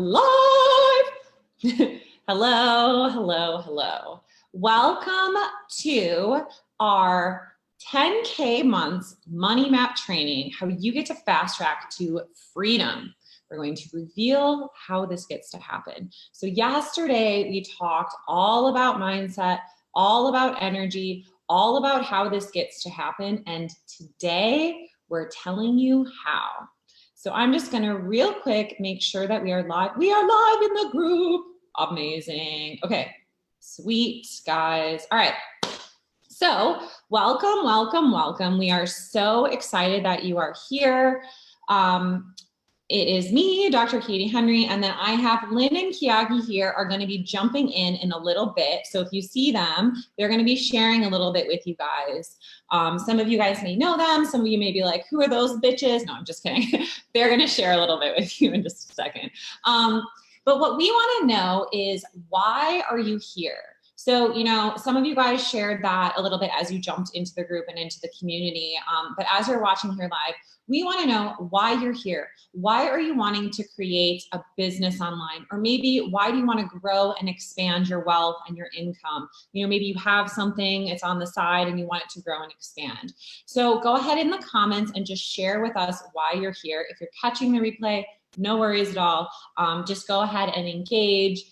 Live. Hello. Welcome to our 10K months money map training, how you get to fast track to freedom. We're going to reveal how this gets to happen. So yesterday we talked all about mindset, all about energy, all about how this gets to happen. And today we're telling you how. So I'm just gonna real quick make sure that we are live. We are live in the group. Amazing. Okay, sweet guys. All right. So welcome. We are so excited that you are here. It is me, Dr. Katie Henry, and then I have Lynn and Kiagi here are going to be jumping in a little bit. So if you see them, they're going to be sharing a little bit with you guys. Some of you guys may know them. Some of you may be like, who are those bitches? No, I'm just kidding. They're going to share a little bit with you in just a second. But what we want to know is, why are you here? So, you know, some of you guys shared that a little bit as you jumped into the group and into the community. But as you're watching here live, we want to know why you're here. Why are you wanting to create a business online? Or maybe why do you want to grow and expand your wealth and your income? You know, maybe you have something, it's on the side and you want it to grow and expand. So go ahead in the comments and just share with us why you're here. If you're catching the replay, no worries at all. Just go ahead and engage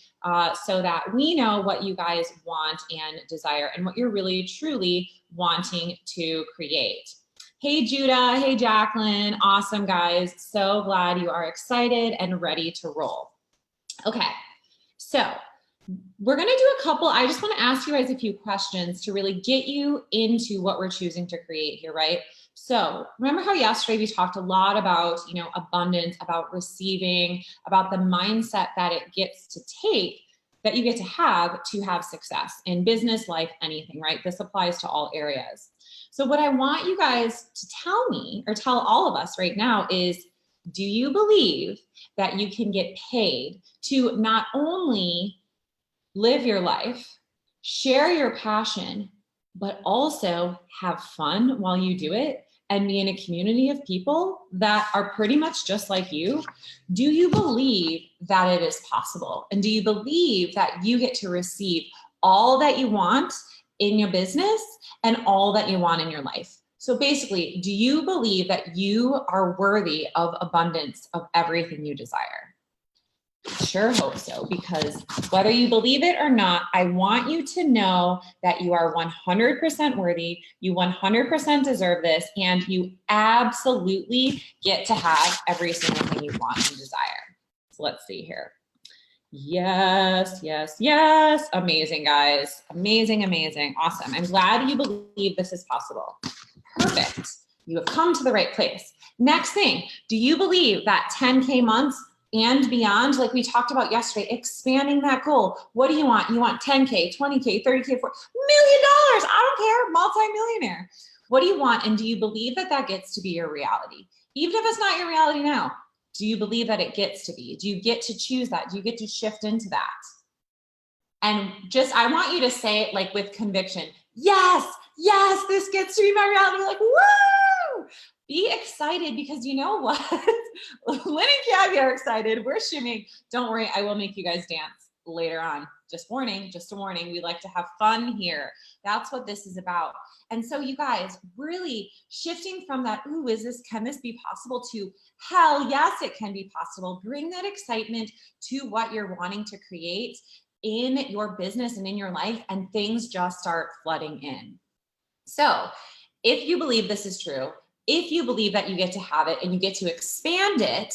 so that we know what you guys want and desire and what you're really, truly wanting to create. Hey, Judah. Hey, Jacqueline. Awesome, guys. So glad you are excited and ready to roll. Okay, so we're going to do a couple. I just want to ask you guys a few questions to really get you into what we're choosing to create here, right? So remember how yesterday we talked a lot about, you know, abundance, about receiving, about the mindset that it gets to take, that you get to have success in business, life, anything, right? This applies to all areas. So what I want you guys to tell me, or tell all of us right now, is, do you believe that you can get paid to not only live your life, share your passion, but also have fun while you do it and be in a community of people that are pretty much just like you? Do you believe that it is possible? And do you believe that you get to receive all that you want in your business and all that you want in your life? So basically, do you believe that you are worthy of abundance of everything you desire? Sure hope so, because whether you believe it or not, I want you to know that you are 100% worthy, you 100% deserve this, and you absolutely get to have every single thing you want and desire. So let's see here. Yes. Amazing, guys. Amazing. Awesome. I'm glad you believe this is possible. Perfect. You have come to the right place. Next thing, do you believe that 10K months and beyond, like we talked about yesterday, expanding that goal? What do you want? You want 10K, 20K, 30K, $1 million. I don't care, multi-millionaire. What do you want? And do you believe that that gets to be your reality? Even if it's not your reality now, do you believe that it gets to be? Do you get to choose that? Do you get to shift into that? And just, I want you to say it like with conviction. Yes, this gets to be my reality. Like, woo! Be excited, because you know what? Lynn and Kiagi are excited. We're shimming. Don't worry, I will make you guys dance later on. Just a warning. We like to have fun here. That's what this is about. And so you guys, really shifting from that, ooh, can this be possible, to hell yes, it can be possible. Bring that excitement to what you're wanting to create in your business and in your life, and things just start flooding in. So if you believe this is true, if you believe that you get to have it and you get to expand it,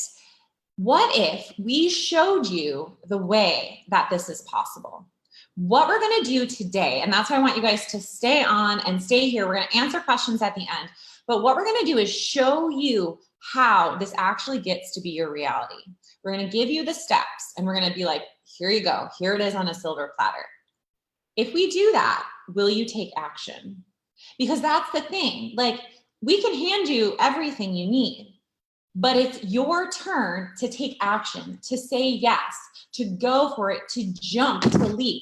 what if we showed you the way that this is possible? What we're going to do today, and that's why I want you guys to stay on and stay here. We're going to answer questions at the end. But what we're going to do is show you how this actually gets to be your reality. We're going to give you the steps, and we're going to be like, here you go. Here it is on a silver platter. If we do that, will you take action? Because that's the thing. Like, we can hand you everything you need, but it's your turn to take action, to say yes, to go for it, to jump, to leap.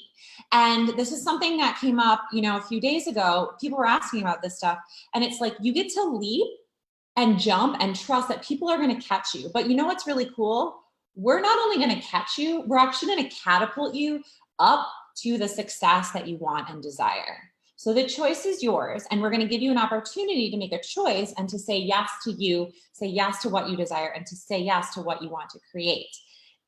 And this is something that came up, you know, a few days ago. People were asking about this stuff, and it's like, you get to leap and jump and trust that people are going to catch you. But you know what's really cool? we're not only going to catch you, we're actually going to catapult you up to the success that you want and desire. So the choice is yours, and we're going to give you an opportunity to make a choice and to say yes to you, say yes to what you desire, and to say yes to what you want to create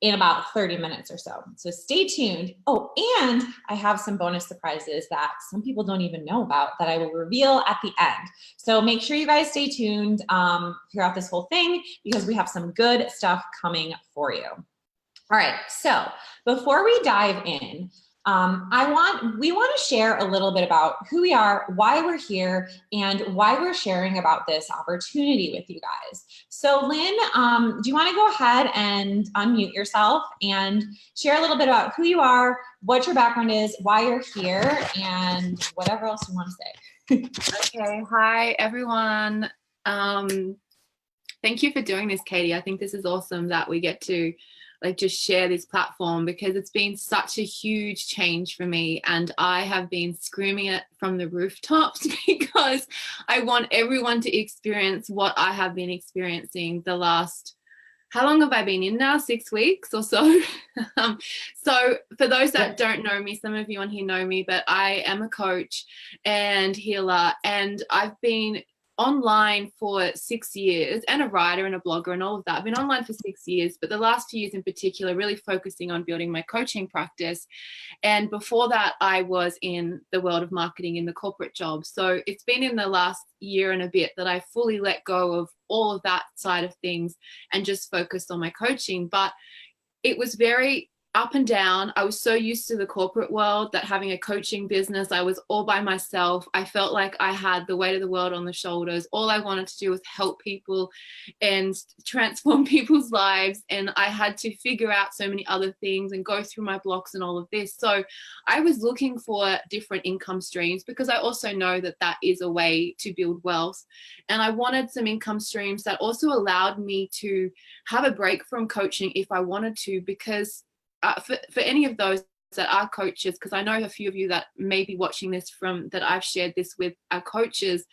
in about 30 minutes or so. So stay tuned. Oh, and I have some bonus surprises that some people don't even know about that I will reveal at the end. So make sure you guys stay tuned throughout this whole thing, because we have some good stuff coming for you. All right, so before we dive in, we want to share a little bit about who we are, why we're here, and why we're sharing about this opportunity with you guys. So Lynn, do you want to go ahead and unmute yourself and share a little bit about who you are, what your background is, why you're here, and whatever else you want to say. Okay, hi everyone. Thank you for doing this, Katie. I think this is awesome that we get to just share this platform, because it's been such a huge change for me, and I have been screaming it from the rooftops because I want everyone to experience what I have been experiencing the last, how long have I been in now? 6 weeks or so. So for those that don't know me, some of you on here know me, but I am a coach and healer, and I've been online for 6 years, and a writer and a blogger and all of that. I've been online for 6 years, but the last few years in particular, really focusing on building my coaching practice. And before that, I was in the world of marketing in the corporate job. So it's been in the last year and a bit that I fully let go of all of that side of things and just focused on my coaching. But it was very up and down. I was so used to the corporate world that having a coaching business, I was all by myself. I felt like I had the weight of the world on the shoulders. All I wanted to do was help people and transform people's lives. And I had to figure out so many other things and go through my blocks and all of this. So I was looking for different income streams, because I also know that that is a way to build wealth. And I wanted some income streams that also allowed me to have a break from coaching if I wanted to, because for any of those that are coaches, because I know a few of you that may be watching this from that I've shared this with, are coaches,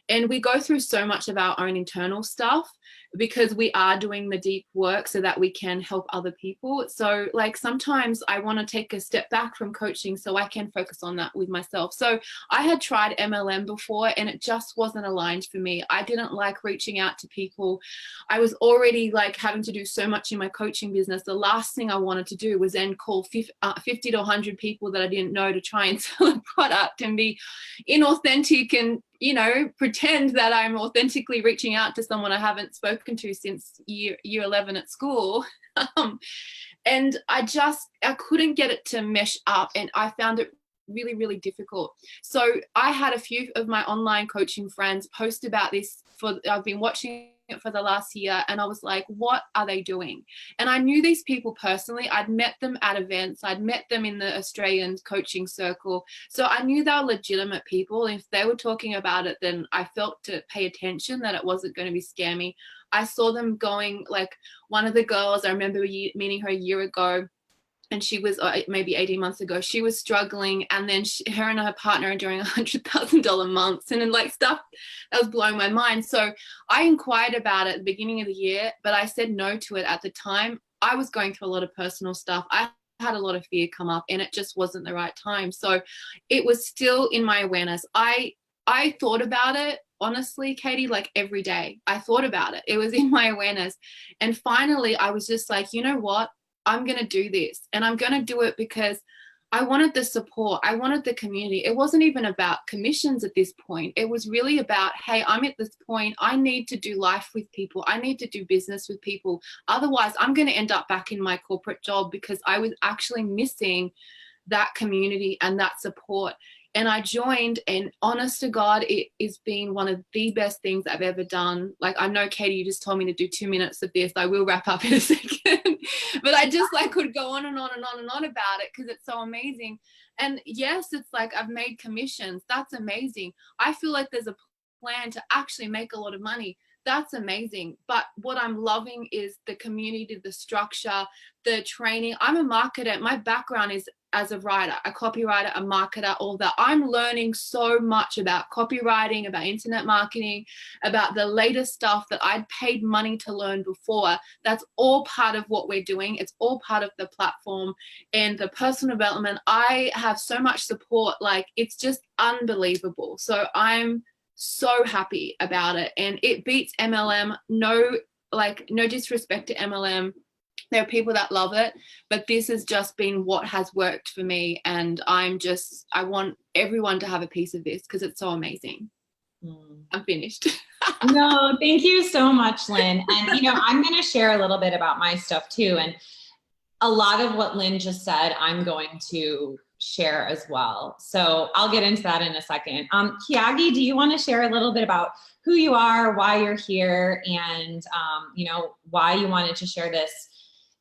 and we go through so much of our own internal stuff because we are doing the deep work so that we can help other people. So like sometimes I want to take a step back from coaching so I can focus on that with myself. So I had tried MLM before and it just wasn't aligned for me. I didn't like reaching out to people. I was already like having to do so much in my coaching business. The last thing I wanted to do was then call 50 to 100 people that I didn't know to try and sell a product and be inauthentic and, you know, pretend that I'm authentically reaching out to someone I haven't spoken to since year 11 at school. And I couldn't get it to mesh up, and I found it really, really difficult. So I had a few of my online coaching friends post about this. I've been watching it for the last year, and I was like, what are they doing? And I knew these people personally. I'd met them at events. I'd met them in the Australian coaching circle. So I knew they were legitimate people. If they were talking about it, then I felt to pay attention, that it wasn't going to be scammy. I saw them going, like one of the girls, I remember meeting her a year ago, and she was maybe 18 months ago, she was struggling, and then her and her partner are doing $100,000 months, and then like stuff that was blowing my mind. So I inquired about it at the beginning of the year, but I said no to it at the time. I was going through a lot of personal stuff. I had a lot of fear come up, and it just wasn't the right time. So it was still in my awareness. I thought about it, honestly, Katie, like every day. I thought about it. It was in my awareness. And finally, I was just like, you know what? I'm going to do this, and I'm going to do it because I wanted the support. I wanted the community. It wasn't even about commissions at this point. It was really about, hey, I'm at this point. I need to do life with people. I need to do business with people. Otherwise, I'm going to end up back in my corporate job, because I was actually missing that community and that support. And I joined, and honest to God, it has been one of the best things I've ever done. Like, I know, Katie, you just told me to do 2 minutes of this. I will wrap up in a second. But I just like could go on and on and on and on about it, because it's so amazing. And yes, it's like I've made commissions. That's amazing. I feel like there's a plan to actually make a lot of money. That's amazing. But what I'm loving is the community, the structure, the training. I'm a marketer. My background is as a writer, a copywriter, a marketer, all that. I'm learning so much about copywriting, about internet marketing, about the latest stuff that I'd paid money to learn before. That's all part of what we're doing. It's all part of the platform and the personal development. I have so much support, like it's just unbelievable. So I'm so happy about it, and it beats MLM. No disrespect to MLM. There are people that love it, but this has just been what has worked for me. And I want everyone to have a piece of this because it's so amazing. I'm finished. No, thank you so much, Lynn. And, I'm going to share a little bit about my stuff too. And a lot of what Lynn just said, I'm going to share as well. So I'll get into that in a second. Keagi, do you want to share a little bit about who you are, why you're here, and, why you wanted to share this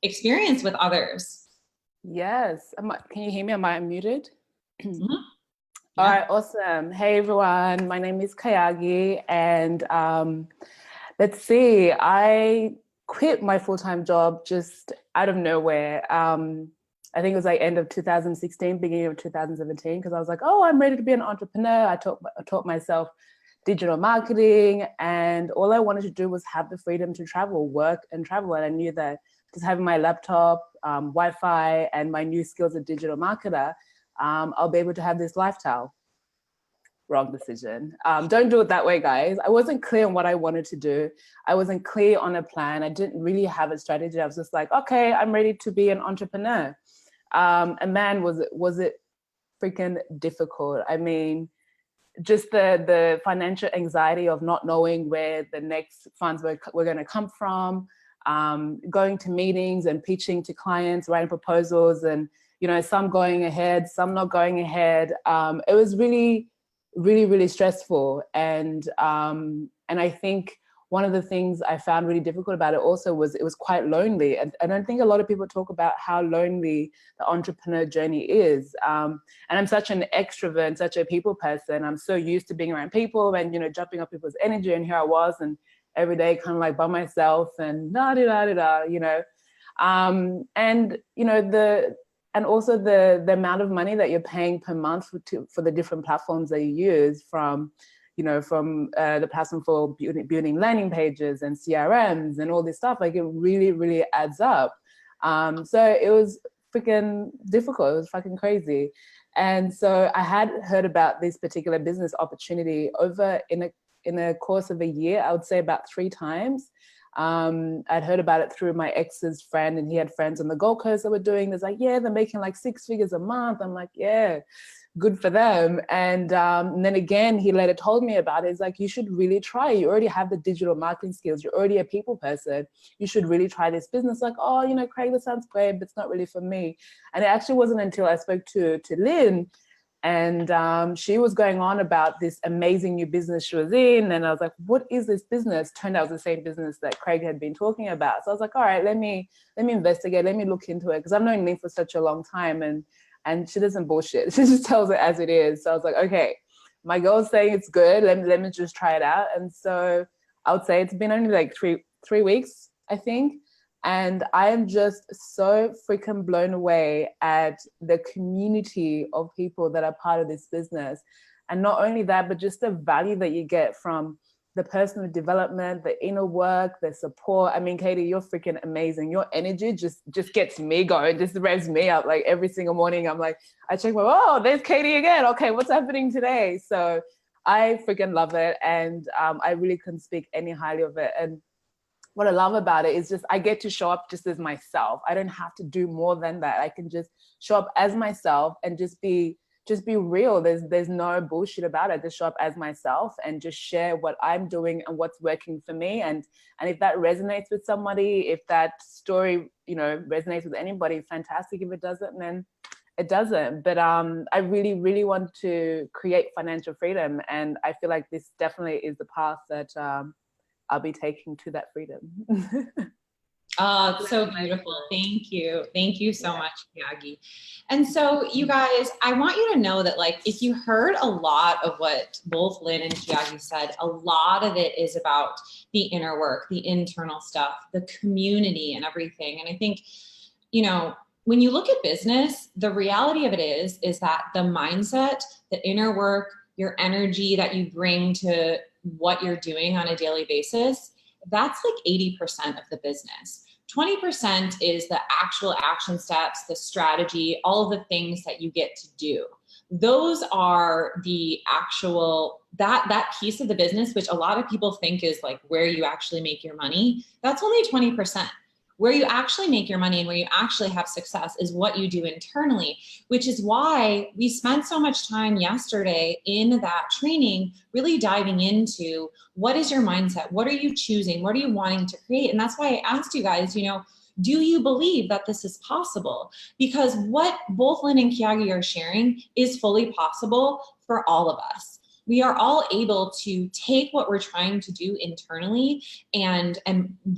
experience with others? Yes. Can you hear me? Am I muted? Mm-hmm. All right, awesome. Hey, everyone. My name is Keagi, and let's see. I quit my full-time job just out of nowhere. I think it was like end of 2016, beginning of 2017, because I was like, oh, I'm ready to be an entrepreneur. I taught myself digital marketing, and all I wanted to do was have the freedom to travel, work and travel. And I knew that just having my laptop, Wi-Fi, and my new skills as a digital marketer, I'll be able to have this lifestyle. Wrong decision. Don't do it that way, guys. I wasn't clear on what I wanted to do. I wasn't clear on a plan. I didn't really have a strategy. I was just like, okay, I'm ready to be an entrepreneur. And man, was it freaking difficult. I mean, just the financial anxiety of not knowing where the next funds were going to come from, going to meetings and pitching to clients, writing proposals, and some going ahead, some not going ahead. It was really, really, really stressful, and I think one of the things I found really difficult about it also was it was quite lonely. And I don't think a lot of people talk about how lonely the entrepreneur journey is. And I'm such an extrovert, such a people person. I'm so used to being around people and, jumping up people's energy. And here I was, and every day kind of like by myself and and also the amount of money that you're paying per month for the different platforms that you use, from the platform for building landing pages and CRMs and all this stuff, like it really, really adds up. So it was freaking difficult. It was fucking crazy. And so I had heard about this particular business opportunity over in a course of a year, I would say about 3 times. I'd heard about it through my ex's friend, and he had friends on the Gold Coast that were doing this. Like, yeah, they're making like 6 figures a month. I'm like, yeah, good for them. And then again, he later told me about it. He's like, you should really try. You already have the digital marketing skills. You're already a people person. You should really try this business. Like, oh, Craig, that sounds great, but it's not really for me. And it actually wasn't until I spoke to Lynn, and she was going on about this amazing new business she was in. And I was like, what is this business? Turned out it was the same business that Craig had been talking about. So I was like, all right, let me investigate. Let me look into it. Because I've known Lynn for such a long time, and she doesn't bullshit. She just tells it as it is. So I was like, okay, my girl's saying it's good. Let me just try it out. And so I would say it's been only like three weeks, I think. And I am just so freaking blown away at the community of people that are part of this business. And not only that, but just the value that you get from the personal development, the inner work, the support. I mean, Katie, you're freaking amazing. Your energy just gets me going, just revs me up. Like every single morning, I'm like, I check there's Katie again. Okay, what's happening today? So I freaking love it. And I really couldn't speak any highly of it. And what I love about it is just I get to show up just as myself. I don't have to do more than that. I can just show up as myself and just be real. There's no bullshit about it. Just show up as myself and just share what I'm doing and what's working for me. And if that resonates with somebody, if that story, resonates with anybody, fantastic. If it doesn't, then it doesn't. But I really, really want to create financial freedom. And I feel like this definitely is the path that I'll be taking to that freedom. Oh, it's so beautiful. Thank you. Thank you so much, Keagi. And so you guys, I want you to know that if you heard a lot of what both Lynn and Keagi said, a lot of it is about the inner work, the internal stuff, the community and everything. And I think, when you look at business, the reality of it is that the mindset, the inner work, your energy that you bring to what you're doing on a daily basis, that's like 80% of the business. 20% is the actual action steps, the strategy, all of the things that you get to do. Those are the actual, that piece of the business, which a lot of people think is like where you actually make your money. That's only 20%. Where you actually make your money and where you actually have success is what you do internally, which is why we spent so much time yesterday in that training, really diving into what is your mindset? What are you choosing? What are you wanting to create? And that's why I asked you guys, you know, do you believe that this is possible? Because what both Lynn and Kiagi are sharing is fully possible for all of us. We are all able to take what we're trying to do internally and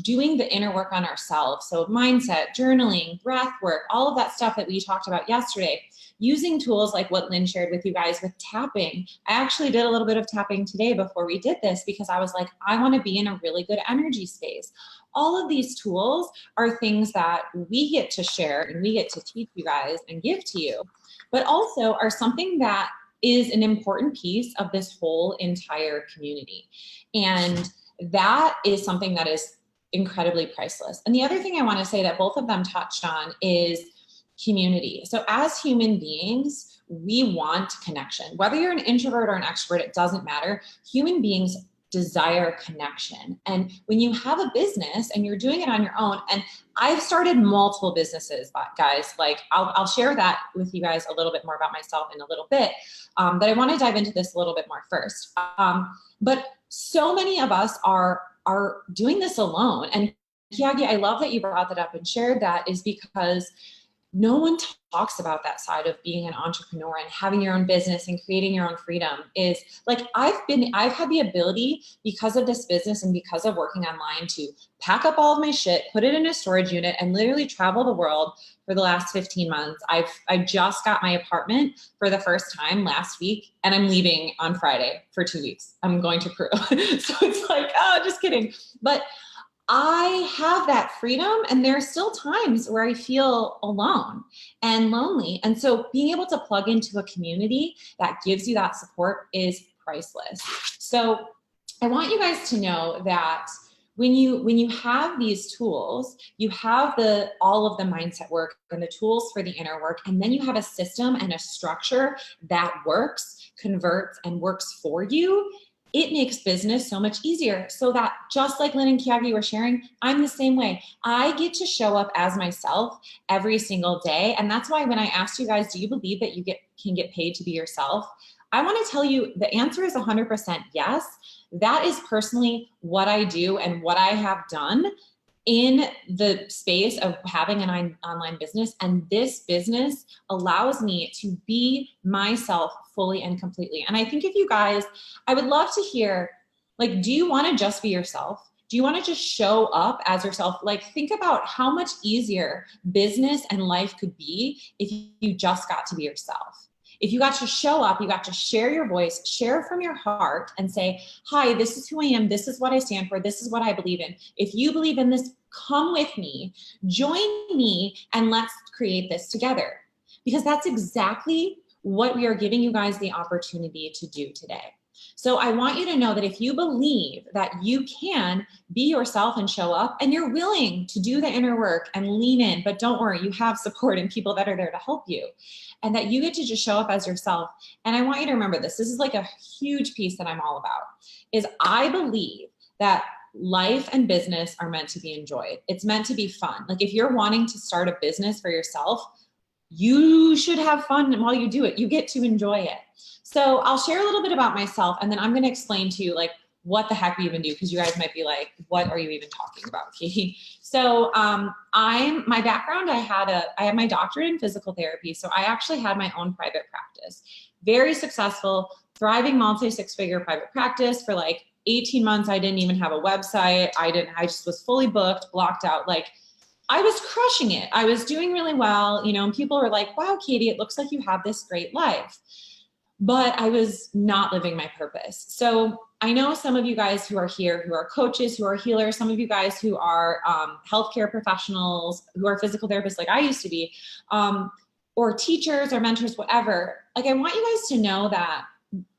doing the inner work on ourselves. So mindset, journaling, breath work, all of that stuff that we talked about yesterday, using tools like what Lynn shared with you guys with tapping. I actually did a little bit of tapping today before we did this because I was like, I want to be in a really good energy space. All of these tools are things that we get to share and we get to teach you guys and give to you, but also are something that is an important piece of this whole entire community. And that is something that is incredibly priceless. And the other thing I want to say that both of them touched on is community. So as human beings, we want connection. Whether you're an introvert or an extrovert, it doesn't matter. Human beings desire connection. And when you have a business and you're doing it on your own, and I've started multiple businesses, guys, like I'll share that with you guys a little bit more about myself in a little bit. But I want to dive into this a little bit more first. But so many of us are doing this alone. And Kiagi, I love that you brought that up and shared that, is because no one talks about that side of being an entrepreneur and having your own business and creating your own freedom. Is like, I've had the ability because of this business and because of working online to pack up all of my shit, put it in a storage unit, and literally travel the world for the last 15 months. I just got my apartment for the first time last week, and I'm leaving on Friday for 2 weeks. I'm going to Peru. So it's like, oh, just kidding. But I have that freedom, and there are still times where I feel alone and lonely. And so being able to plug into a community that gives you that support is priceless. So I want you guys to know that when you have these tools, you have all of the mindset work and the tools for the inner work, and then you have a system and a structure that works, converts, and works for you. It makes business so much easier. So that just like Lynn and Kiagi were sharing, I'm the same way. I get to show up as myself every single day. And that's why when I asked you guys, do you believe that you can get paid to be yourself? I want to tell you the answer is 100% yes. That is personally what I do and what I have done in the space of having an online business. And this business allows me to be myself fully and completely. And I think if you guys, I would love to hear, like, do you want to just be yourself? Do you want to just show up as yourself? Like, think about how much easier business and life could be if you just got to be yourself. If you got to show up, you got to share your voice, share from your heart, and say, hi, this is who I am. This is what I stand for. This is what I believe in. If you believe in this, come with me, join me, and let's create this together. Because that's exactly what we are giving you guys the opportunity to do today. So I want you to know that if you believe that you can be yourself and show up, and you're willing to do the inner work and lean in, but don't worry, you have support and people that are there to help you, and that you get to just show up as yourself. And I want you to remember this. This is like a huge piece that I'm all about, is I believe that life and business are meant to be enjoyed. It's meant to be fun. Like, if you're wanting to start a business for yourself, you should have fun while you do it. You get to enjoy it. So I'll share a little bit about myself, and then I'm going to explain to you, like, what the heck we even do, because you guys might be like, what are you even talking about, Katie? So my background, I have my doctorate in physical therapy. So I actually had my own private practice, very successful, thriving multi-six-figure private practice for like 18 months. I didn't even have a website. I just was fully booked, blocked out. Like, I was crushing it. I was doing really well, and people were like, wow, Katie, it looks like you have this great life. but I was not living my purpose. So I know some of you guys who are here, who are coaches, who are healers, some of you guys who are healthcare professionals, who are physical therapists like I used to be, or teachers or mentors, whatever. Like, I want you guys to know that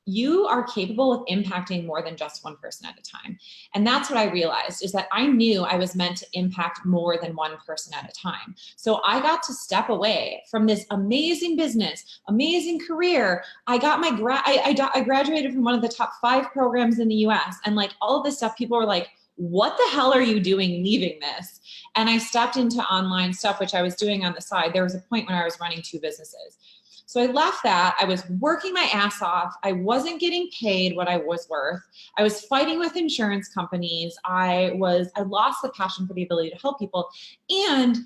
you are capable of impacting more than just one person at a time. And that's what I realized, is that I knew I was meant to impact more than one person at a time. So I got to step away from this amazing business, amazing career. I got my I graduated from one of the top 5 programs in the US, and like all of this stuff, people were like, what the hell are you doing leaving this? And I stepped into online stuff, which I was doing on the side. There was a point when I was running 2 businesses. So I left that. I was working my ass off. I wasn't getting paid what I was worth. I was fighting with insurance companies. I lost the passion for the ability to help people. And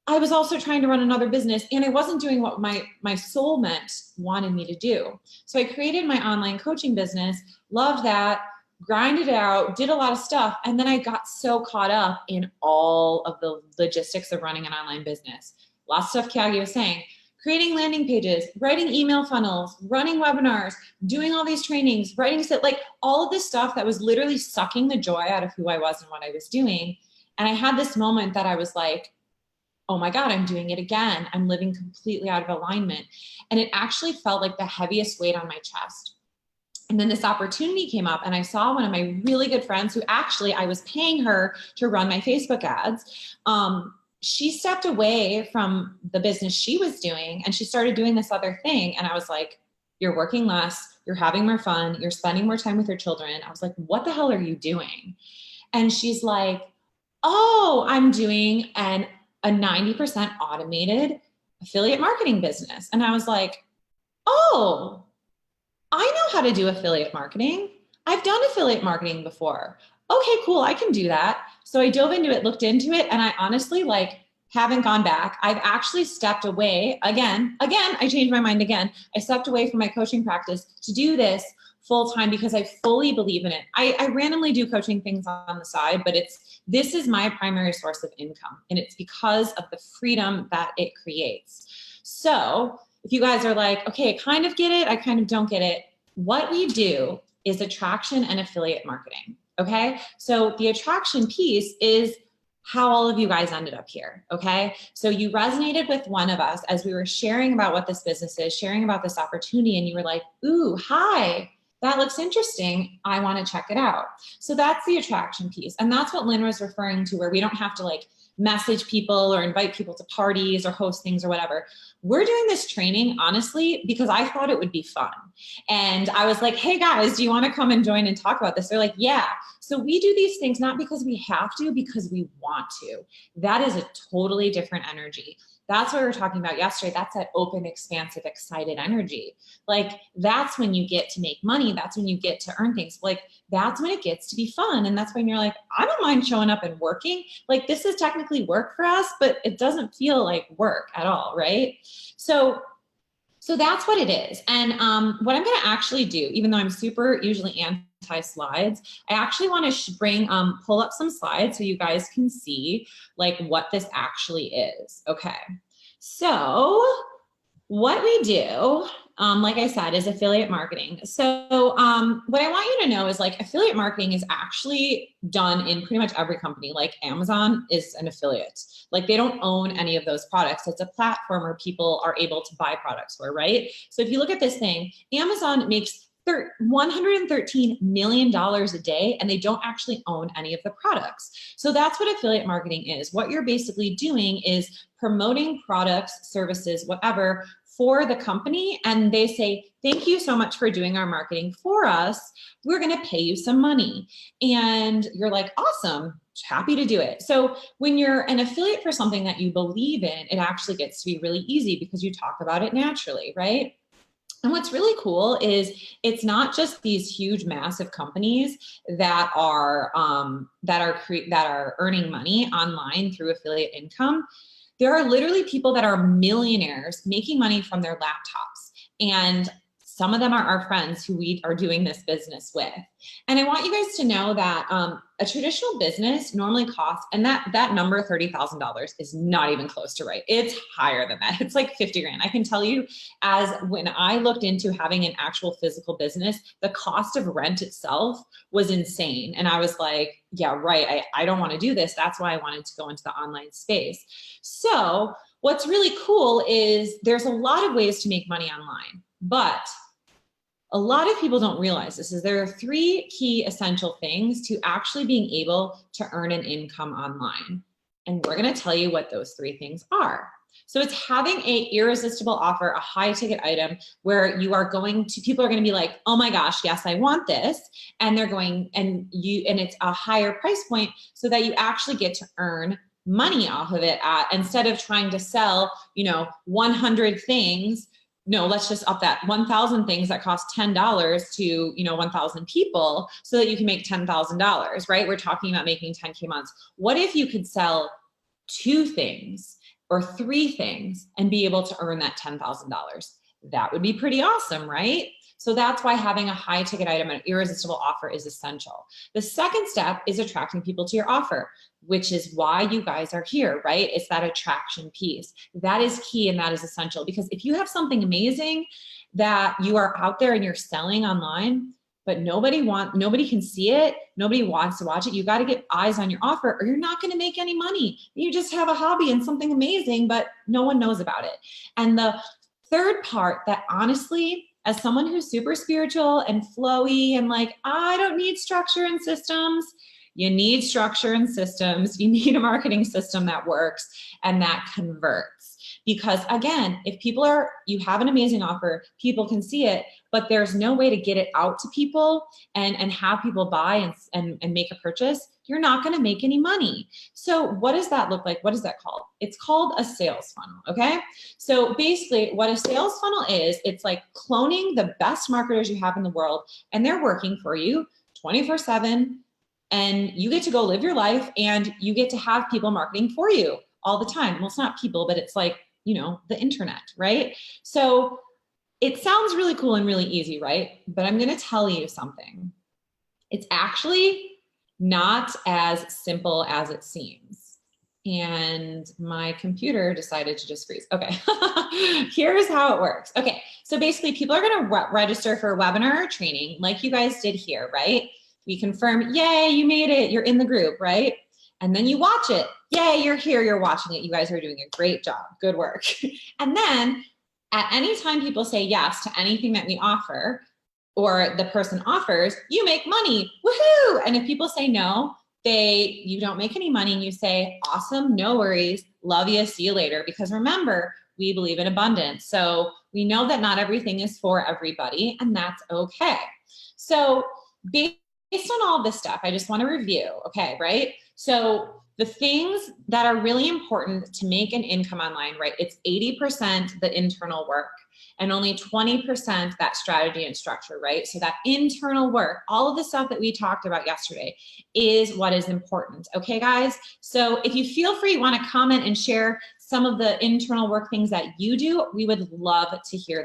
I was also trying to run another business, and I wasn't doing what my soulmate wanted me to do. So I created my online coaching business, loved that, grinded it out, did a lot of stuff. And then I got so caught up in all of the logistics of running an online business. Lots of stuff Kyagi was saying. Creating landing pages, writing email funnels, running webinars, doing all these trainings, writing stuff, like all of this stuff that was literally sucking the joy out of who I was and what I was doing. And I had this moment that I was like, oh my God, I'm doing it again. I'm living completely out of alignment. And it actually felt like the heaviest weight on my chest. And then this opportunity came up, and I saw one of my really good friends, who actually I was paying her to run my Facebook ads. She stepped away from the business she was doing, and she started doing this other thing. And I was like, you're working less, you're having more fun, you're spending more time with your children. I was like, what the hell are you doing? And she's like, oh, I'm doing a 90% automated affiliate marketing business. And I was like, oh, I know how to do affiliate marketing. I've done affiliate marketing before. Okay, cool, I can do that. So I dove into it, looked into it, and I honestly haven't gone back. I've actually stepped away again, I changed my mind again. I stepped away from my coaching practice to do this full time because I fully believe in it. I randomly do coaching things on the side, but this is my primary source of income, and it's because of the freedom that it creates. So if you guys are like, okay, I kind of get it, I kind of don't get it, what we do is attraction and affiliate marketing. Okay, so the attraction piece is how all of you guys ended up here. Okay, so you resonated with one of us as we were sharing about what this business is, sharing about this opportunity, and you were like, ooh, hi, that looks interesting, I want to check it out. So that's the attraction piece. And that's what Lynn was referring to, where we don't have to message people or invite people to parties or host things or whatever. We're doing this training, honestly, because I thought it would be fun. And I was like, hey guys, do you want to come and join and talk about this? They're like, yeah. So we do these things not because we have to, because we want to. That is a totally different energy. That's what we were talking about yesterday. That's that open, expansive, excited energy. That's when you get to make money. That's when you get to earn things. That's when it gets to be fun. And that's when you're like, I don't mind showing up and working. This is technically work for us, but it doesn't feel like work at all, right? So that's what it is. And what I'm going to actually do, even though I'm super usually anti-slides, I actually want to pull up some slides so you guys can see what this actually is. Okay. So what we do, like I said, is affiliate marketing. So what I want you to know is affiliate marketing is actually done in pretty much every company. Amazon is an affiliate. They don't own any of those products. It's a platform where people are able to buy products for, right? So if you look at this thing, Amazon makes $113 million a day, and they don't actually own any of the products. So that's what affiliate marketing is. What you're basically doing is promoting products, services, whatever, for the company, and they say, thank you so much for doing our marketing for us. We're going to pay you some money. And you're like, awesome, happy to do it. So when you're an affiliate for something that you believe in, it actually gets to be really easy because you talk about it naturally, right? And what's really cool is it's not just these huge, massive companies that are earning money online through affiliate income. There are literally people that are millionaires making money from their laptops. And Some of them are our friends who we are doing this business with. And I want you guys to know that a traditional business normally costs, and that number $30,000 is not even close to right. It's higher than that. It's like 50 grand. I can tell you, as when I looked into having an actual physical business, the cost of rent itself was insane. And I was like, yeah, right. I don't want to do this. That's why I wanted to go into the online space. So what's really cool is there's a lot of ways to make money online, but a lot of people don't realize this is there are 3 key essential things to actually being able to earn an income online. And we're going to tell you what those 3 things are. So it's having an irresistible offer, a high ticket item where you are going to, people are going to be like, oh my gosh, yes, I want this. And they're going, and it's a higher price point so that you actually get to earn money off of it instead of trying to sell, 100 things. No, let's just up that 1,000 things that cost $10 to, 1,000 people so that you can make $10,000, right? We're talking about making 10K months. What if you could sell 2 things or 3 things and be able to earn that $10,000? That would be pretty awesome, right? So that's why having a high ticket item, an irresistible offer, is essential. The second step is attracting people to your offer, which is why you guys are here, right? It's that attraction piece. That is key and that is essential, because if you have something amazing that you are out there and you're selling online, but nobody can see it, nobody wants to watch it, you got to get eyes on your offer or you're not going to make any money. You just have a hobby and something amazing, but no one knows about it. And the third part that honestly, as someone who's super spiritual and flowy and like, I don't need structure and systems, you need structure and systems. You need a marketing system that works and that converts. Because again, if you have an amazing offer, people can see it, but there's no way to get it out to people and have people buy and make a purchase, you're not going to make any money. So what does that look like? What is that called? It's called a sales funnel. Okay. So basically what a sales funnel is, it's like cloning the best marketers you have in the world, and they're working for you 24/7. And you get to go live your life and you get to have people marketing for you all the time. Well, it's not people, but it's like, the internet, right? So it sounds really cool and really easy, right? But I'm going to tell you something. It's actually not as simple as it seems. And my computer decided to just freeze. Okay, here's how it works. Okay, so basically people are going to register for a webinar or training like you guys did here, right? We confirm, yay, you made it, you're in the group, right? And then you watch it. Yay, you're here, you're watching it. You guys are doing a great job, good work. And then at any time people say yes to anything that we offer or the person offers, you make money, woohoo! And if people say no, you don't make any money, and you say, awesome, no worries, love you, see you later. Because remember, we believe in abundance. So we know that not everything is for everybody, and that's okay. So based on all this stuff, I just want to review, okay, right? So the things that are really important to make an income online, right? It's 80% the internal work and only 20% that strategy and structure, right? So that internal work, all of the stuff that we talked about yesterday is what is important, okay, guys? So if you feel free, you want to comment and share some of the internal work things that you do, we would love to hear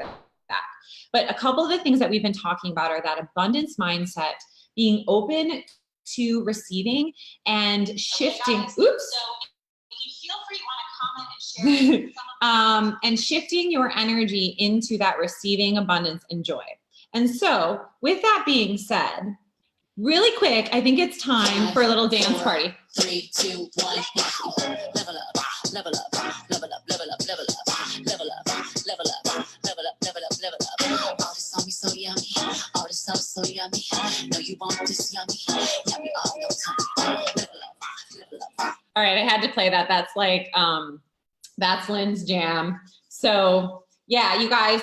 that. But a couple of the things that we've been talking about are that abundance mindset, being open to receiving and shifting. Okay, oops. So if you feel free, you want to comment and share some of and shifting your energy into that receiving abundance and joy. And so with that being said, really quick, I think it's time for a little dance party. 3, 2, 1, level up, level up, level up, level up, level up, level up, level up, level up, level up, level up. All this on me so yummy, all this stuff so yummy. No, you want this yummy, yummy all no time. Level up, level up. All right, I had to play that. That's like, that's Lynn's jam. So yeah, you guys,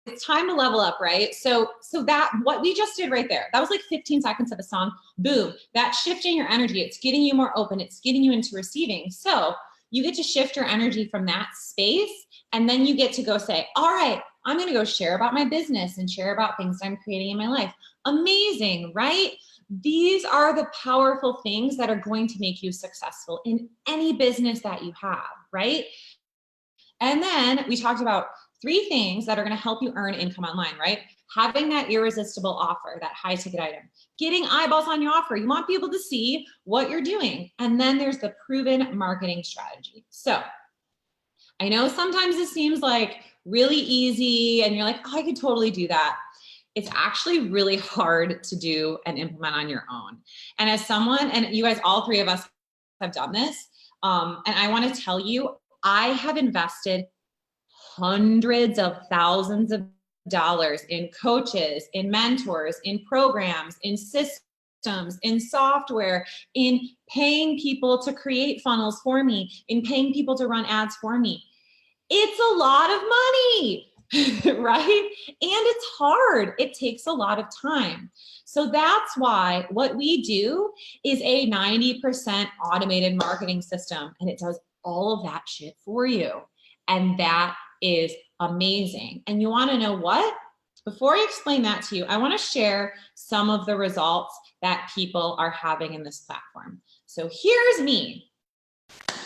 it's time to level up, right? So that, what we just did right there, that was like 15 seconds of a song. Boom, that's shifting your energy. It's getting you more open. It's getting you into receiving. So you get to shift your energy from that space, and then you get to go say, all right, I'm going to go share about my business and share about things I'm creating in my life. Amazing, right? These are the powerful things that are going to make you successful in any business that you have, right? And then we talked about 3 things that are going to help you earn income online, right? Having that irresistible offer, that high ticket item, getting eyeballs on your offer. You want people to see what you're doing. And then there's the proven marketing strategy. So I know sometimes it seems like really easy and you're like, oh, I could totally do that. It's actually really hard to do and implement on your own. And as someone, and you guys, all 3 of us have done this, and I want to tell you, I have invested hundreds of thousands of dollars in coaches, in mentors, in programs, in systems, in software, in paying people to create funnels for me, in paying people to run ads for me. It's a lot of money. Right? And it's hard. It takes a lot of time. So that's why what we do is a 90% automated marketing system, and it does all of that shit for you. And that is amazing. And you want to know what? Before I explain that to you, I want to share some of the results that people are having in this platform. So here's me.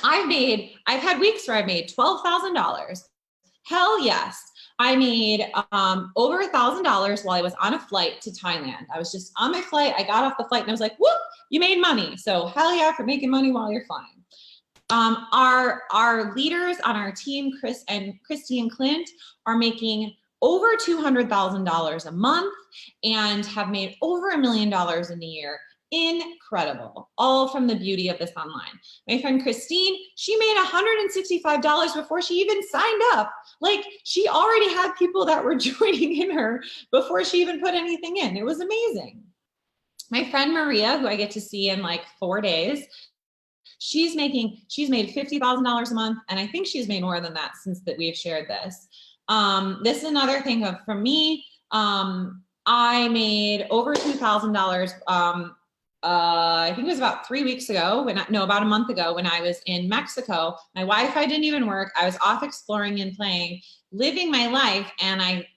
I've had weeks where I've made $12,000. Hell yes. I made over $1,000 while I was on a flight to Thailand. I was just on my flight. I got off the flight and I was like, whoop, you made money. So hell yeah for making money while you're flying. Our leaders on our team, Christy and Clint, are making over $200,000 a month and have made over $1 million in a year. Incredible. All from the beauty of this online. My friend Christine, she made $165 before she even signed up. Like, she already had people that were joining in her before she even put anything in. It was amazing. My friend Maria, who I get to see in like 4 days, she's made $50,000 a month. And I think she's made more than that since that we've shared this. This is another thing from me. I made over $2,000 I think it was about 3 weeks ago, about a month ago, when I was in Mexico. My Wi-Fi didn't even work. I was off exploring and playing, living my life, and I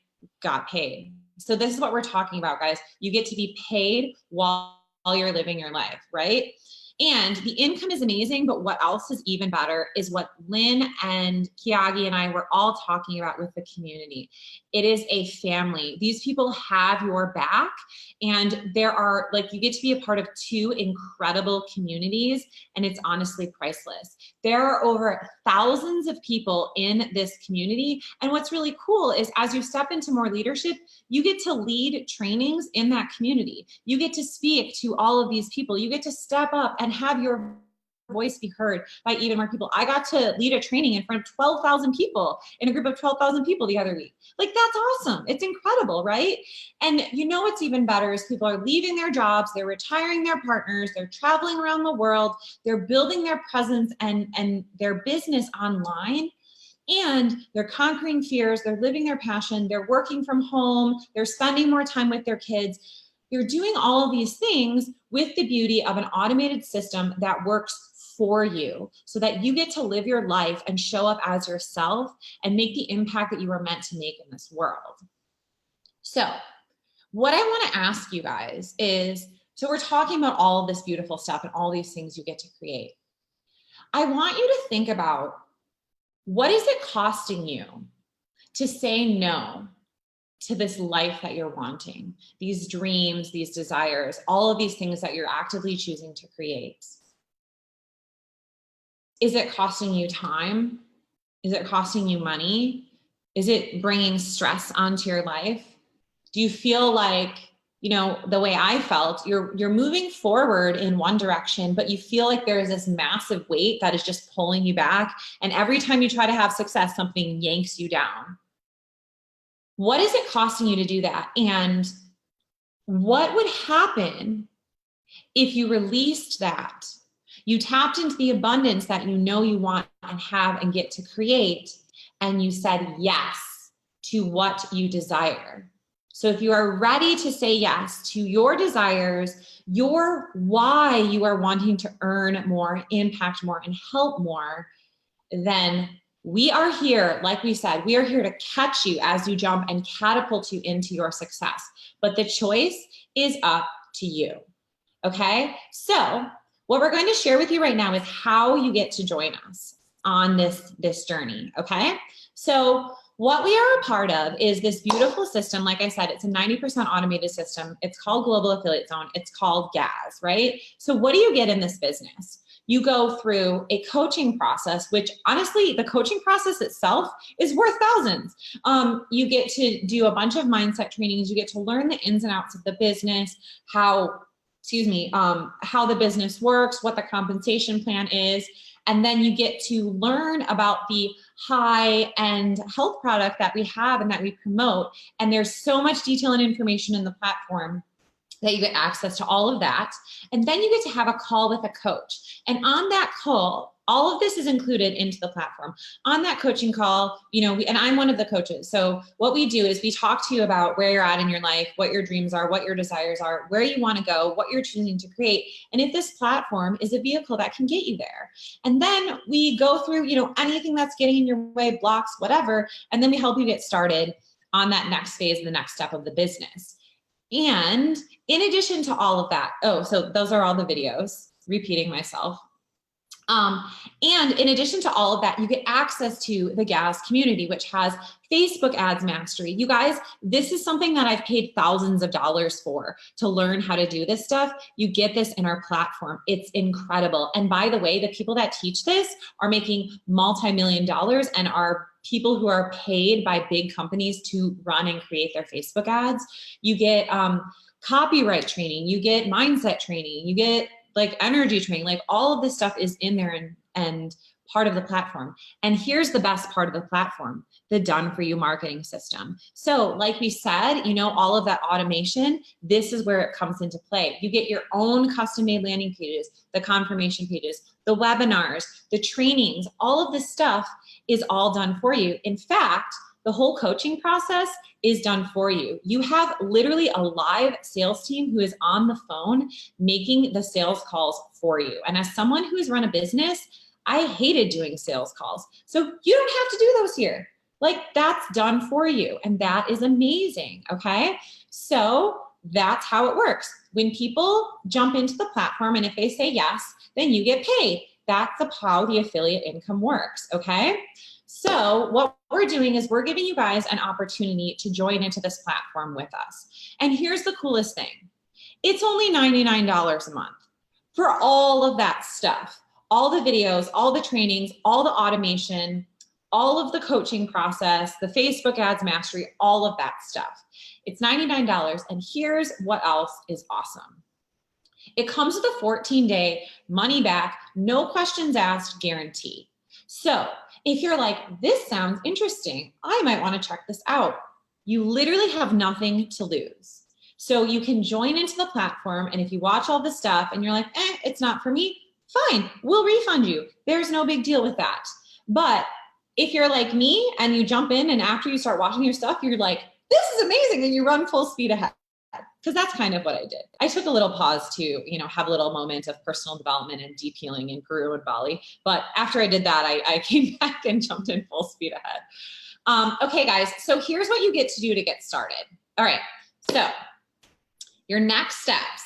got paid. So this is what we're talking about, guys. You get to be paid while you're living your life, right? And the income is amazing, but what else is even better is what Lynn and Kiagi and I were all talking about with the community. It is a family. These people have your back, and there are, like, you get to be a part of 2 incredible communities, and it's honestly priceless. There are over thousands of people in this community, and what's really cool is as you step into more leadership, you get to lead trainings in that community. You get to speak to all of these people. You get to step up and have your voice be heard by even more people. I got to lead a training in front of 12,000 people, in a group of 12,000 people the other week. Like, that's awesome. It's incredible, right? And you know what's even better is people are leaving their jobs, they're retiring their partners, they're traveling around the world, they're building their presence and their business online. And they're conquering fears, they're living their passion, they're working from home, they're spending more time with their kids. You're doing all of these things with the beauty of an automated system that works for you, so that you get to live your life and show up as yourself and make the impact that you were meant to make in this world. So what I want to ask you guys is, so we're talking about all of this beautiful stuff and all these things you get to create. I want you to think about, what is it costing you to say no to this life that you're wanting, these dreams, these desires, all of these things that you're actively choosing to create? Is it costing you time? Is it costing you money? Is it bringing stress onto your life? Do you feel like, you know, the way I felt, you're moving forward in one direction, but you feel like there's this massive weight that is just pulling you back. And every time you try to have success, something yanks you down. What is it costing you to do that? And what would happen if you released that? You tapped into the abundance that you know you want and have and get to create, and you said yes to what you desire. So if you are ready to say yes to your desires, your why you are wanting to earn more, impact more, and help more, then we are here. Like we said, we are here to catch you as you jump and catapult you into your success. But the choice is up to you. Okay? So what we're going to share with you right now is how you get to join us on this journey. Okay? So what we are a part of is this beautiful system. Like I said, it's a 90% automated system. It's called Global Affiliate Zone. It's called GAZ, right? So what do you get in this business? You go through a coaching process, which honestly, the coaching process itself is worth thousands. You get to do a bunch of mindset trainings. You get to learn the ins and outs of the business, how the business works, what the compensation plan is. And then you get to learn about the high-end health product that we have and that we promote. And there's so much detail and information in the platform that you get access to all of that. And then you get to have a call with a coach. And on that call, all of this is included into the platform. On that coaching call, and I'm one of the coaches. So what we do is we talk to you about where you're at in your life, what your dreams are, what your desires are, where you want to go, what you're choosing to create. And if this platform is a vehicle that can get you there. And then we go through, anything that's getting in your way, blocks, whatever. And then we help you get started on that next phase, the next step of the business. And in addition to all of that, so those are all the videos, repeating myself. And in addition to all of that, you get access to the GAZ community, which has Facebook ads mastery. You guys, this is something that I've paid thousands of dollars for to learn how to do this stuff. You get this in our platform. It's incredible. And by the way, the people that teach this are making multi-million dollars and are people who are paid by big companies to run and create their Facebook ads. You get copyright training, you get mindset training, you get like energy training, like all of this stuff is in there and part of the platform. And here's the best part of the platform, the done for you marketing system. So like we said, all of that automation, this is where it comes into play. You get your own custom made landing pages, the confirmation pages, the webinars, the trainings, all of this stuff is all done for you. In fact, the whole coaching process is done for you. You have literally a live sales team who is on the phone making the sales calls for you. And as someone who has run a business, I hated doing sales calls. So you don't have to do those here. Like that's done for you. And that is amazing. Okay. So that's how it works. When people jump into the platform and if they say yes, then you get paid. That's how the affiliate income works. Okay. So what we're doing is we're giving you guys an opportunity to join into this platform with us. And here's the coolest thing. It's only $99 a month for all of that stuff, all the videos, all the trainings, all the automation, all of the coaching process, the Facebook ads mastery, all of that stuff. It's $99. And here's what else is awesome. It comes with a 14-day money back, no questions asked guarantee. So if you're like, this sounds interesting, I might want to check this out. You literally have nothing to lose. So you can join into the platform, and if you watch all the stuff and you're like, it's not for me, fine, we'll refund you. There's no big deal with that. But if you're like me and you jump in and after you start watching your stuff, you're like, this is amazing, and you run full speed ahead. Because that's kind of what I did. I took a little pause to, have a little moment of personal development and deep healing in Peru and Bali. But after I did that, I came back and jumped in full speed ahead. Okay, guys, so here's what you get to do to get started. All right, so your next steps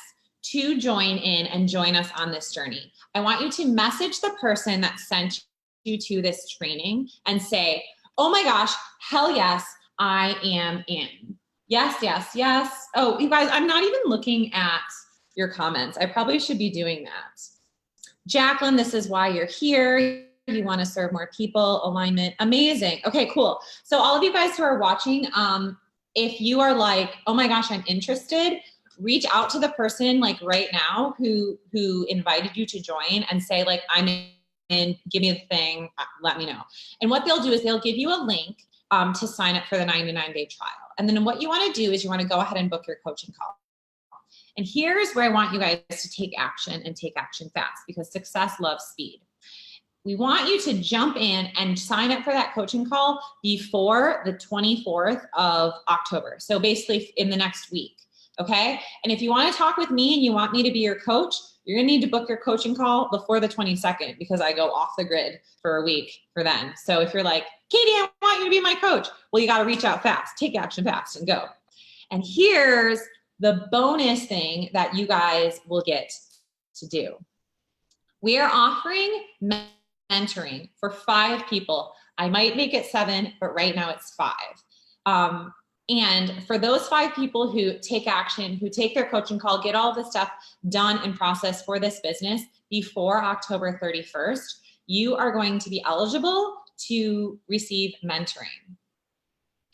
to join in and join us on this journey. I want you to message the person that sent you to this training and say, oh my gosh, hell yes, I am in. Yes, yes, yes. Oh, you guys, I'm not even looking at your comments. I probably should be doing that. Jacqueline, this is why you're here. You want to serve more people, alignment. Amazing. Okay, cool. So all of you guys who are watching, if you are like, oh my gosh, I'm interested, reach out to the person like right now who invited you to join and say like, I'm in, give me the thing, let me know. And what they'll do is they'll give you a link to sign up for the 99-day trial. And then what you want to do is you want to go ahead and book your coaching call. And here's where I want you guys to take action and take action fast because success loves speed. We want you to jump in and sign up for that coaching call before the 24th of October. So basically in the next week. Okay. And if you want to talk with me and you want me to be your coach, you're going to need to book your coaching call before the 22nd because I go off the grid for a week for then. So if you're like, Katie, I want you to be my coach. Well, you got to reach out fast, take action fast and go. And here's the bonus thing that you guys will get to do. We are offering mentoring for 5 people I might make it 7, but right now it's 5. And for those 5 people who take action, who take their coaching call, get all the stuff done and processed for this business before October 31st, you are going to be eligible to receive mentoring.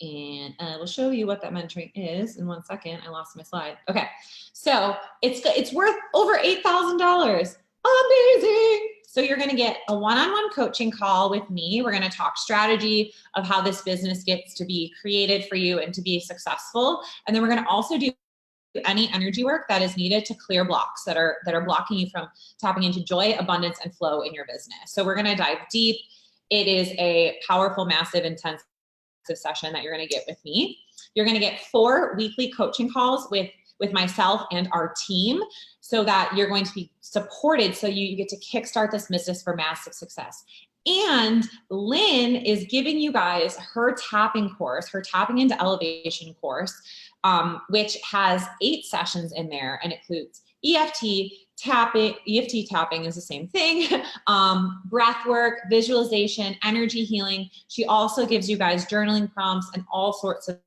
And I will show you what that mentoring is in 1 second. I lost my slide. Okay, so it's worth over $8,000. Amazing. So you're going to get a one-on-one coaching call with me. We're going to talk strategy of how this business gets to be created for you and to be successful. And then we're going to also do any energy work that is needed to clear blocks that are blocking you from tapping into joy, abundance, and flow in your business. So we're going to dive deep. It is a powerful, massive, intensive session that you're going to get with me. You're going to get 4 weekly coaching calls with myself and our team, so that you're going to be supported, so you get to kickstart this business for massive success. And Lynn is giving you guys her tapping course, her tapping into elevation course, which has 8 sessions in there, and includes EFT tapping. EFT tapping is the same thing. Breath work, visualization, energy healing. She also gives you guys journaling prompts and all sorts of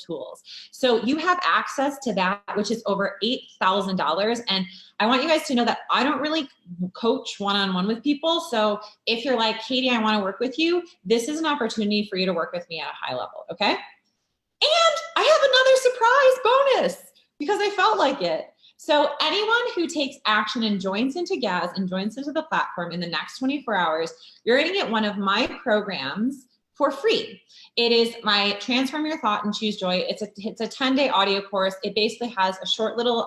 tools. So you have access to that, which is over $8,000. And I want you guys to know that I don't really coach one-on-one with people. So if you're like, Katie, I want to work with you, this is an opportunity for you to work with me at a high level. Okay. And I have another surprise bonus because I felt like it. So anyone who takes action and joins into GAZ and joins into the platform in the next 24 hours, you're going to get one of my programs for free. It is my Transform Your Thought and Choose Joy. It's a 10-day audio course. It basically has a short little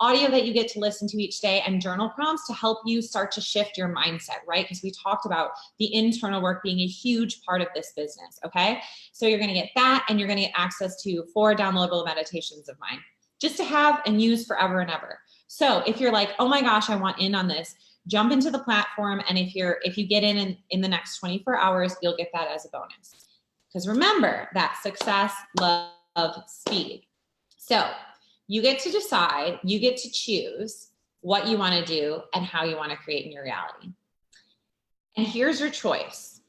audio that you get to listen to each day and journal prompts to help you start to shift your mindset, right? Because we talked about the internal work being a huge part of this business, okay? So you're gonna get that, and you're gonna get access to 4 downloadable meditations of mine, just to have and use forever and ever. So if you're like, oh my gosh, I want in on this, jump into the platform, and if you get in the next 24 hours, you'll get that as a bonus. Because remember that success, love, speed. So you get to decide, you get to choose what you want to do and how you want to create in your reality. And here's your choice.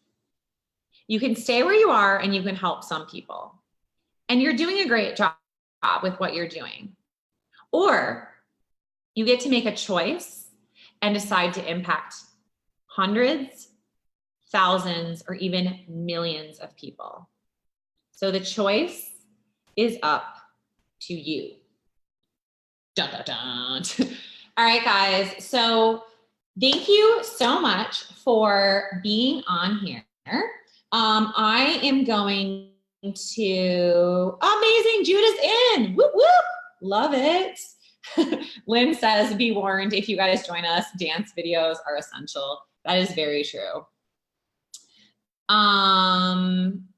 You can stay where you are and you can help some people. And you're doing a great job with what you're doing. Or you get to make a choice and decide to impact hundreds, thousands, or even millions of people. So the choice is up to you. Dun, dun, dun. All right, guys. So thank you so much for being on here. I am going to, amazing, Judah's in. Whoop, whoop. Love it. Lynn says, be warned, if you guys join us, dance videos are essential. That is very true. Awesome,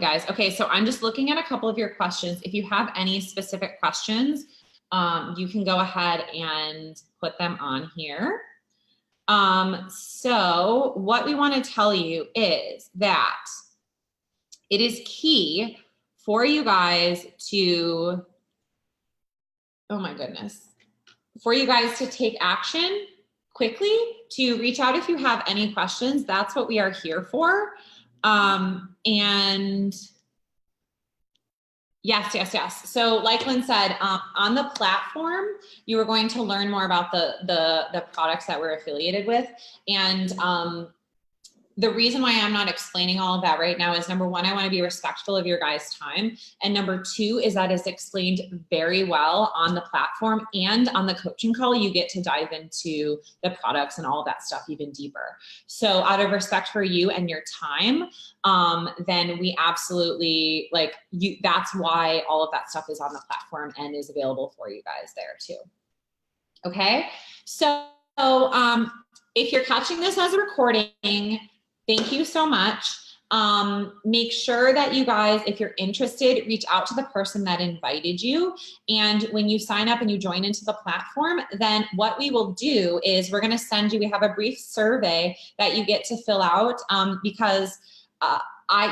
guys. Okay, so I'm just looking at a couple of your questions. If you have any specific questions, you can go ahead and put them on here. So what we want to tell you is that it is key for you guys to, oh my goodness, for you guys to take action quickly, to reach out if you have any questions. That's what we are here for. And yes. So like Lynn said, on the platform, you are going to learn more about the products that we're affiliated with. And the reason why I'm not explaining all of that right now is, number one, I want to be respectful of your guys' time. And number two is that it's explained very well on the platform, and on the coaching call, you get to dive into the products and all of that stuff even deeper. So out of respect for you and your time, then we absolutely, like, you, that's why all of that stuff is on the platform and is available for you guys there too. Okay. So, if you're catching this as a recording, thank you so much. Make sure that you guys, if you're interested, reach out to the person that invited you. And when you sign up and you join into the platform, then what we will do is we're going to send you, we have a brief survey that you get to fill out, because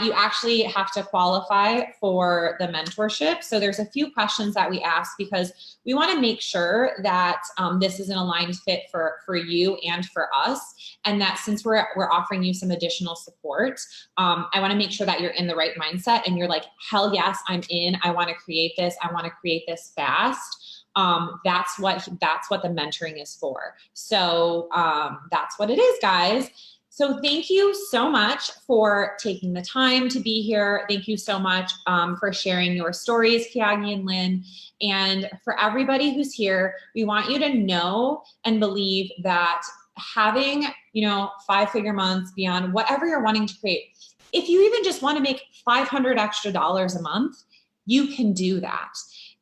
you actually have to qualify for the mentorship. So there's a few questions that we ask because we want to make sure that this is an aligned fit for you and for us. And that since we're offering you some additional support, I want to make sure that you're in the right mindset and you're like, hell yes, I'm in. I want to create this. I want to create this fast. That's what the mentoring is for. So that's what it is, guys. So thank you so much for taking the time to be here. Thank you so much for sharing your stories, Kiagi and Lynn. And for everybody who's here, we want you to know and believe that having, 5-figure months beyond whatever you're wanting to create, if you even just want to make $500 extra a month, you can do that.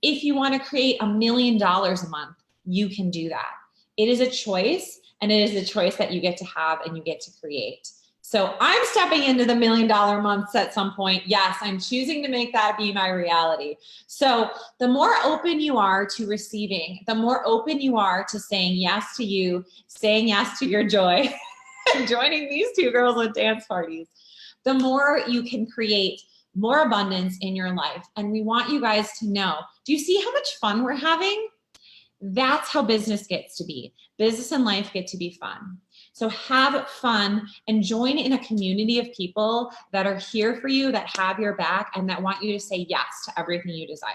If you want to create $1 million a month, you can do that. It is a choice. And it is a choice that you get to have and you get to create. So I'm stepping into the $1 million months at some point. Yes, I'm choosing to make that be my reality. So the more open you are to receiving, the more open you are to saying yes to you, saying yes to your joy, and joining these two girls with dance parties, the more you can create more abundance in your life. And we want you guys to know, do you see how much fun we're having? That's how business gets to be. Business and life get to be fun. So have fun and join in a community of people that are here for you, that have your back, and that want you to say yes to everything you desire.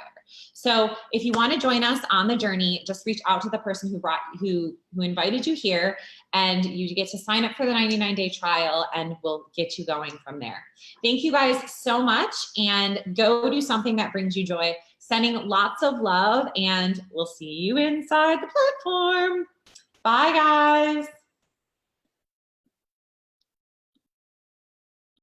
So if you want to join us on the journey, just reach out to the person who invited you here, and you get to sign up for the 99-day trial, and we'll get you going from there. Thank you guys so much, and go do something that brings you joy. Sending lots of love, and we'll see you inside the platform. Bye, guys.